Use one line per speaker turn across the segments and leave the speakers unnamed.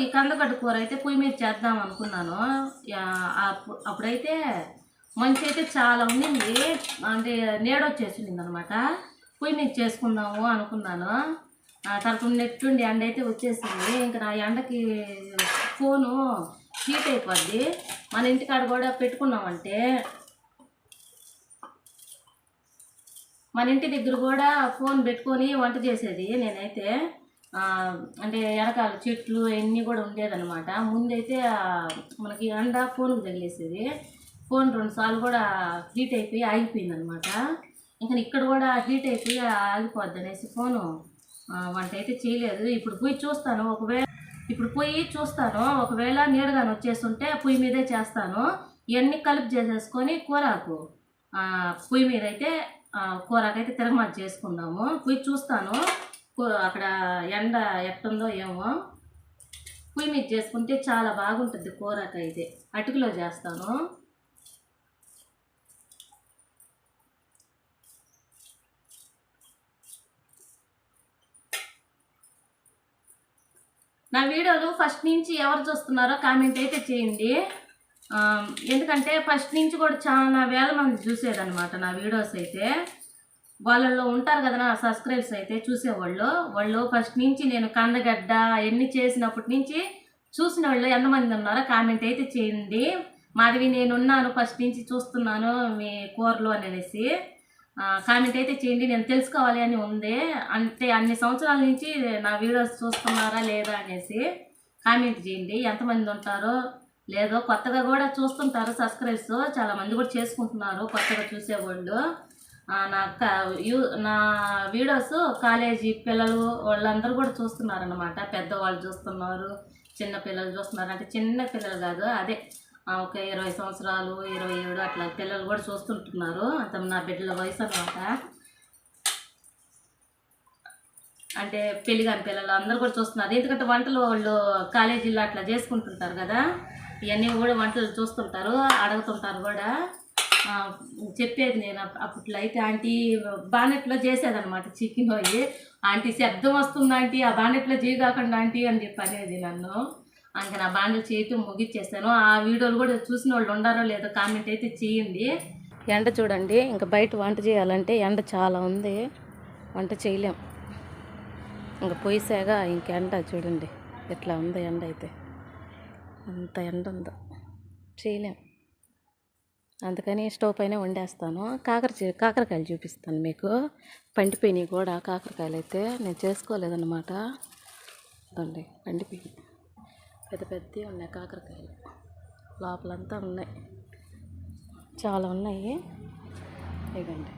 ఈ కందగడ్డ కూర అయితే పొయ్యి మీద చేద్దాం అనుకున్నాను. అప్పుడైతే మంచి అయితే చాలా ఉండింది, అంటే నీడొచ్చేసింది అనమాట. పొయ్యి మీద చేసుకుందాము అనుకున్నాను. తర్వాత నెట్టుండి ఎండ అయితే వచ్చేసింది. ఇంకా నా ఎండకి ఫోను హీట్ అయిపోద్ది. మన ఇంటికాడ కూడా పెట్టుకున్నామంటే, మన ఇంటి దగ్గర కూడా ఫోన్ పెట్టుకొని వంట చేసేది నేనైతే. అంటే వెనకాల చెట్లు అన్నీ కూడా ఉండేదన్నమాట. ముందైతే మనకి ఎండ ఫోన్కి తగిలేసేది. ఫోన్ 2 సార్లు కూడా హీట్ అయిపోయి ఆగిపోయింది అనమాట. ఇంకా ఇక్కడ కూడా హీట్ అయిపోయి ఆగిపోద్ది అనేసి ఫోను వంట అయితే చేయలేదు. ఇప్పుడు పోయి చూస్తాను, ఒకవేళ నీడగానే వచ్చేస్తుంటే పొయ్యి మీదే చేస్తాను. ఇవన్నీ కలిపి చేసేసుకొని కూరకు పొయ్యి మీద అయితే కూరకైతే తిరగమాత చేసుకుందాము. పోయి చూస్తాను అక్కడ ఎండ ఎట్టుందో ఏమో. పొయ్యి మీద చేసుకుంటే చాలా బాగుంటుంది కూరకైతే. అటుకులో చేస్తాను. నా వీడియోలు ఫస్ట్ నుంచి ఎవరు చూస్తున్నారో కామెంట్ అయితే చేయండి. ఎందుకంటే ఫస్ట్ నుంచి కూడా చాలా వేల మంది చూసేదన్నమాట నా వీడియోస్ అయితే. వాళ్ళల్లో ఉంటారు కదా నా సబ్స్క్రైబ్స్ అయితే వాళ్ళు ఫస్ట్ నుంచి నేను కందగడ్డ ఎన్ని చేసినప్పటి నుంచి చూసిన వాళ్ళు ఎంతమంది ఉన్నారో కామెంట్ అయితే చేయండి. మాధవి నేనున్నాను, ఫస్ట్ నుంచి చూస్తున్నాను మీ కూరలు అనేసి కామెంట్ అయితే చేయండి. నేను తెలుసుకోవాలి అని ఉంది. అంటే అన్ని సంవత్సరాల నుంచి నా వీడియోస్ చూస్తున్నారా లేదా అనేసి కామెంట్ చేయండి. ఎంతమంది ఉంటారో లేదో, కొత్తగా కూడా చూస్తుంటారు సబ్స్క్రైబ్స్ చాలామంది కూడా చేసుకుంటున్నారు కొత్తగా చూసేవాళ్ళు. నా వీడియోస్ కాలేజీ పిల్లలు వాళ్ళందరూ కూడా చూస్తున్నారన్నమాట. పెద్దవాళ్ళు చూస్తున్నారు, చిన్న పిల్లలు చూస్తున్నారు. అంటే చిన్న పిల్లలు కాదు, అదే ఒక 20 సంవత్సరాలు 27 అట్లా పిల్లలు కూడా చూస్తుంటున్నారు. అంత నా బిడ్డల వయసు అన్నమాట. అంటే పెళ్లి కాని పిల్లలు అందరూ కూడా చూస్తున్నారు. ఎందుకంటే వంటలు వాళ్ళు కాలేజీలో అట్లా చేసుకుంటుంటారు కదా, ఇవన్నీ కూడా వంటలు చూస్తుంటారు, అడుగుతుంటారు కూడా. చెప్పేది నేను అప్పట్లో అయితే ఆంటీ బానెట్లో చేసేదనమాట చికెన్ అయ్యి. ఆంటీ శబ్దం వస్తుంది ఆంటీ, ఆ బానెట్లో చేయగాకుండా ఆంటీ అని చెప్పి అనేది నన్ను. ఇంకా నా బాండలు చేయటం ముగిచ్చేస్తాను. ఆ వీడియోలు కూడా చూసిన వాళ్ళు ఉండారో లేదో కామెంట్ అయితే చేయండి. ఎండ చూడండి, ఇంకా బయట వంట చేయాలంటే ఎండ చాలా ఉంది, వంట చేయలేం. ఇంకా పొయ్యిసాగా ఇంక ఎండ చూడండి ఎట్లా ఉందో. ఎండ అయితే అంత ఎండ ఉందో, చేయలేం. అందుకని స్టవ్ పైన వండేస్తాను. కాకరకాయలు చూపిస్తాను మీకు. పండిపోయినాయి కూడా కాకరకాయలు అయితే, నేను చేసుకోలేదన్నమాట. అదండి పండిపోయి పెద్ద పెద్దవి ఉన్నాయి కాకరకాయలు, లోపలంతా ఉన్నాయి, చాలా ఉన్నాయి. ఇదండి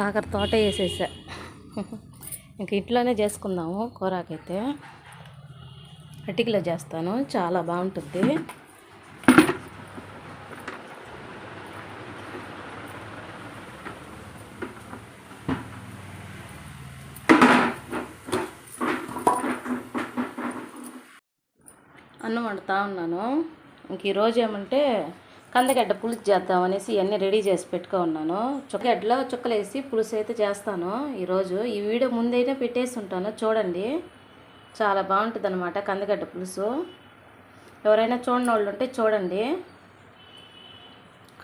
కాకర తోట వేసేసా. ఇంక ఇంట్లోనే చేసుకుందాము కూరకైతే. అటికలో చేస్తాను, చాలా బాగుంటుంది. అన్నం వండుతూ ఉన్నాను. ఇంక ఈరోజు ఏమంటే కందగడ్డ పులుసు చేద్దామనేసి ఇవన్నీ రెడీ చేసి పెట్టుకో ఉన్నాను. చుక్కగడ్డలో చుక్కలేసి పులుసు అయితే చేస్తాను ఈరోజు. ఈ వీడియో ముందైతే పెట్టేసి ఉంటాను, చూడండి. చాలా బాగుంటుంది అన్నమాట కందగడ్డ పులుసు. ఎవరైనా చూడని వాళ్ళు ఉంటే చూడండి.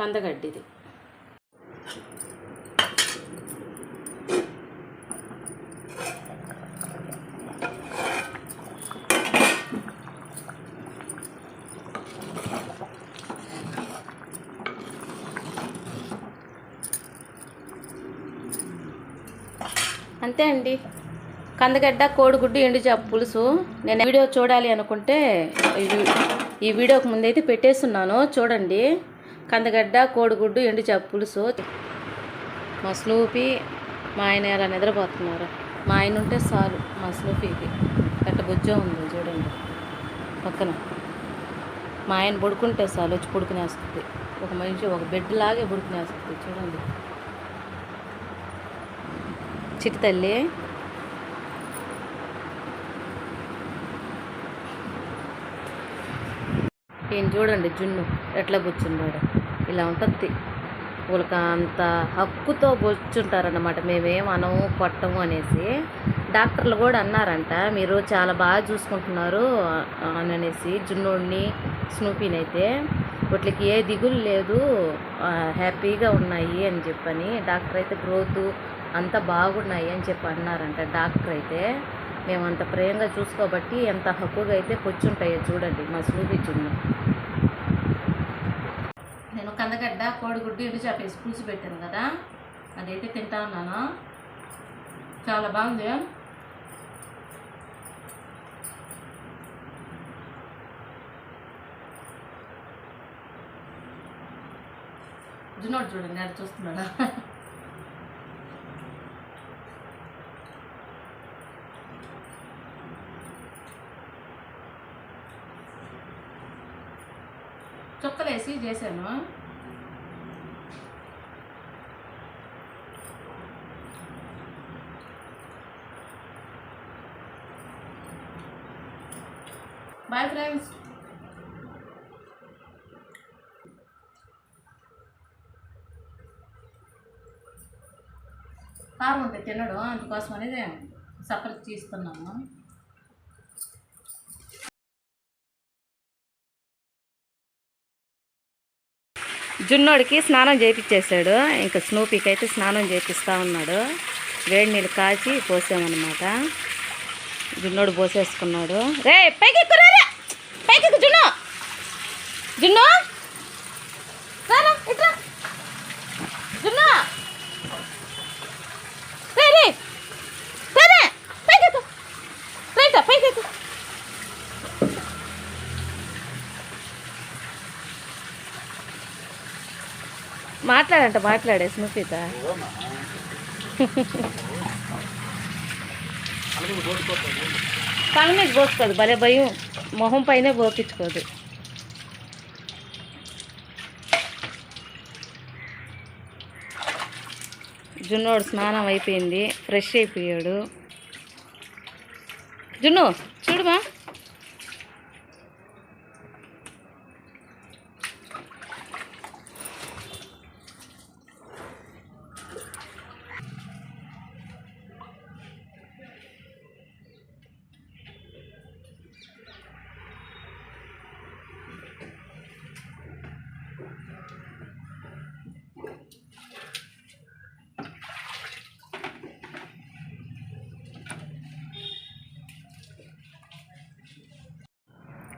కందగడ్డ ఇది. అంతే అండి, కందగడ్డ కోడిగుడ్డు ఎండుచేప పులుసు. నేను వీడియో చూడాలి అనుకుంటే ఈ వీడియోకి ముందైతే పెట్టేస్తున్నాను, చూడండి. కందగడ్డ కోడిగుడ్డు ఎండుచేప పులుసు. మా స్లూపీ మా ఆయన ఎలా నిద్రపోతున్నారు. మా ఆయన ఉంటే చాలు మా స్లూపీకి గట్ట బుజ్జో ఉంది చూడండి పక్కన. మా ఆయన పడుకుంటే చాలు వచ్చి పడుకునేస్తుంది. ఒక మనిషి ఒక బెడ్ లాగే పడుకునేస్తుంది చూడండి. చిట్టి తల్లి. ఈయన చూడండి జున్ను ఎట్లా కూర్చున్నాడు. ఇలా ఉంటుంది వాళ్ళకి అంత హక్కుతో కూర్చుంటారన్నమాట. మేమేం అనము కొట్టము అనేసి. డాక్టర్లు కూడా అన్నారంట, మీరు చాలా బాగా చూసుకుంటున్నారు అని అనేసి జున్నోడిని స్నూపీని అయితే. వాటికి ఏ దిగులు లేదు, హ్యాపీగా ఉన్నాయి అని చెప్పని డాక్టర్ అయితే గ్రోత్ అంతా బాగున్నాయి అని చెప్పి అన్నారంట డాక్టర్ అయితే. మేము అంత ప్రేమగా చూసుకోబట్టి ఎంత హక్కుగా అయితే కూర్చుంటాయో చూడండి మా స్నూపీ జున్ను. నేను కందగడ్డ కోడిగుడ్డు ఎండు చేప వేసి పులుసు పెట్టాను కదా, అదైతే తింటా ఉన్నాను. చాలా బాగుంది. జున్నోడు చూడండి అది చూస్తున్నాడా. చుక్కలేసి చేశాను. Boyfriends. కారం ఉంటే తినడు, అందుకోసం అనేది సపరేట్ తీస్తున్నాము. జున్నోడికి స్నానం చేయించేసాడు, ఇంకా స్నూపీకి అయితే స్నానం చేపిస్తూ ఉన్నాడు. వేడి నీళ్ళు కాచి పోసామన్నమాట. జున్నోడు పోసేసుకున్నాడు. రే పైకి ఎక్కురా, పైకి ఎక్కు జున్ను, జున్ను రారా ఇట్లా జున్ను, రే రే రే పైకి ఎక్కు, రైట్ పైకి ఎక్కు. మాట్లాడే స్నూపీత. కళ్ళ మీద పోసుకోదు, భలే భయం, మొహం పైనే పోపించుకోదు. జున్నోడు స్నానం అయిపోయింది, ఫ్రెష్ అయిపోయాడు. జున్ను చూడుమా,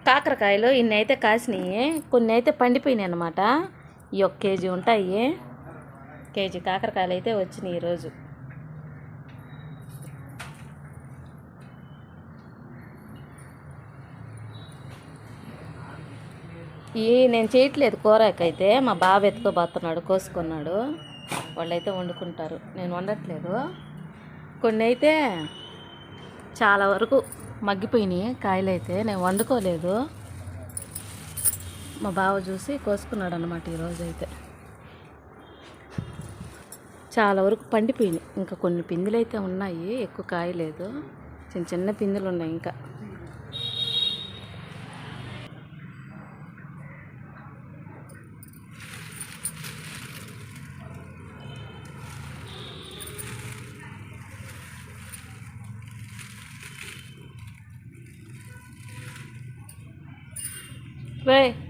కాకరకాయలు ఇన్ని అయితే కాసినాయి, కొన్ని అయితే పండిపోయినాయి అన్నమాట. ఈ 1 కేజీ ఉంటాయి. కేజీ కాకరకాయలు అయితే వచ్చినాయి ఈరోజు. నేను చేయట్లేదు కూరకైతే, మా బాబు ఎత్తుకోబోతున్నాడు, కోసుకున్నాడు. వాళ్ళైతే వండుకుంటారు, నేను వండట్లేదు. కొన్ని అయితే చాలా వరకు మగ్గిపోయినాయి కాయలు అయితే, నేను వండుకోలేదు. మా బావ చూసి కోసుకున్నాడు అన్నమాట. ఈరోజు అయితే చాలా వరకు పండిపోయినాయి, ఇంకా కొన్ని పిందులు అయితే ఉన్నాయి, ఎక్కువ కాయలేదు, చిన్న చిన్న పిందులు ఉన్నాయి ఇంకా.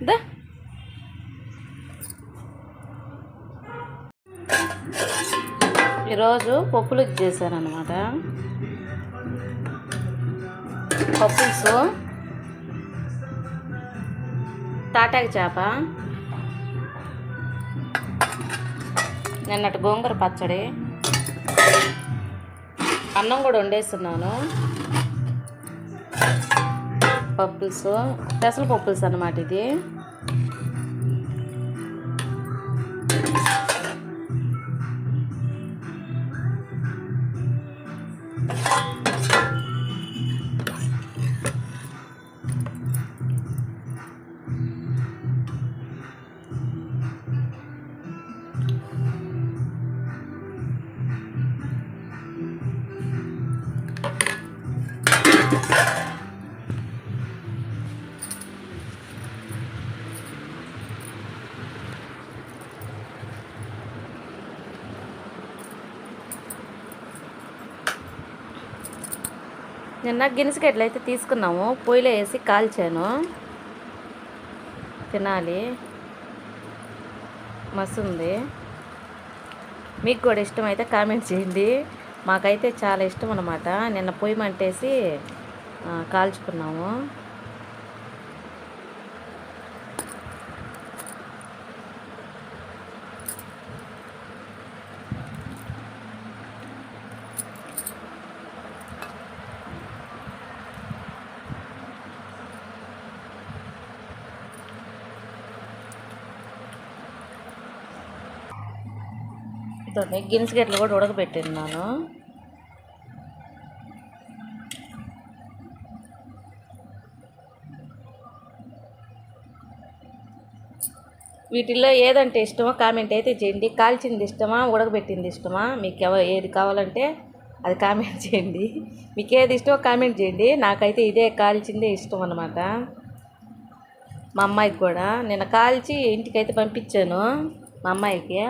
దా ఈరోజు పప్పులు చేశాను అన్నమాట. పప్పులుసు, తాటాకు చేప, నిన్నటి గోంగూర పచ్చడి, అన్నం కూడా వండేస్తున్నాను. పప్పుల్స్, పెసల పప్పుల్స్ అన్నమాట ఇది. నిన్న గిన్నెసకెట్లు అయితే తీసుకున్నాము, పొయ్యిలో వేసి కాల్చాను. తినాలి, మస్తు ఉంది. మీకు కూడా ఇష్టమైతే కామెంట్ చేయండి. మాకైతే చాలా ఇష్టం అన్నమాట. నిన్న పొయ్యి మంటేసి కాల్చుకున్నాము. గిన్నెసగడ్డలు కూడా ఉడకబెట్టిన్నాను. వీటిల్లో ఏదంటే ఇష్టమో కామెంట్ అయితే చేయండి. కాల్చింది ఇష్టమా, ఉడకబెట్టింది ఇష్టమా? మీకు ఏది కావాలంటే అది కామెంట్ చేయండి. మీకు ఏది ఇష్టమో కామెంట్ చేయండి. నాకైతే ఇదే కాల్చిందే ఇష్టం అన్నమాట. మా అమ్మాయికి కూడా నిన్న కాల్చి ఇంటికైతే పంపించాను మా అమ్మాయికి.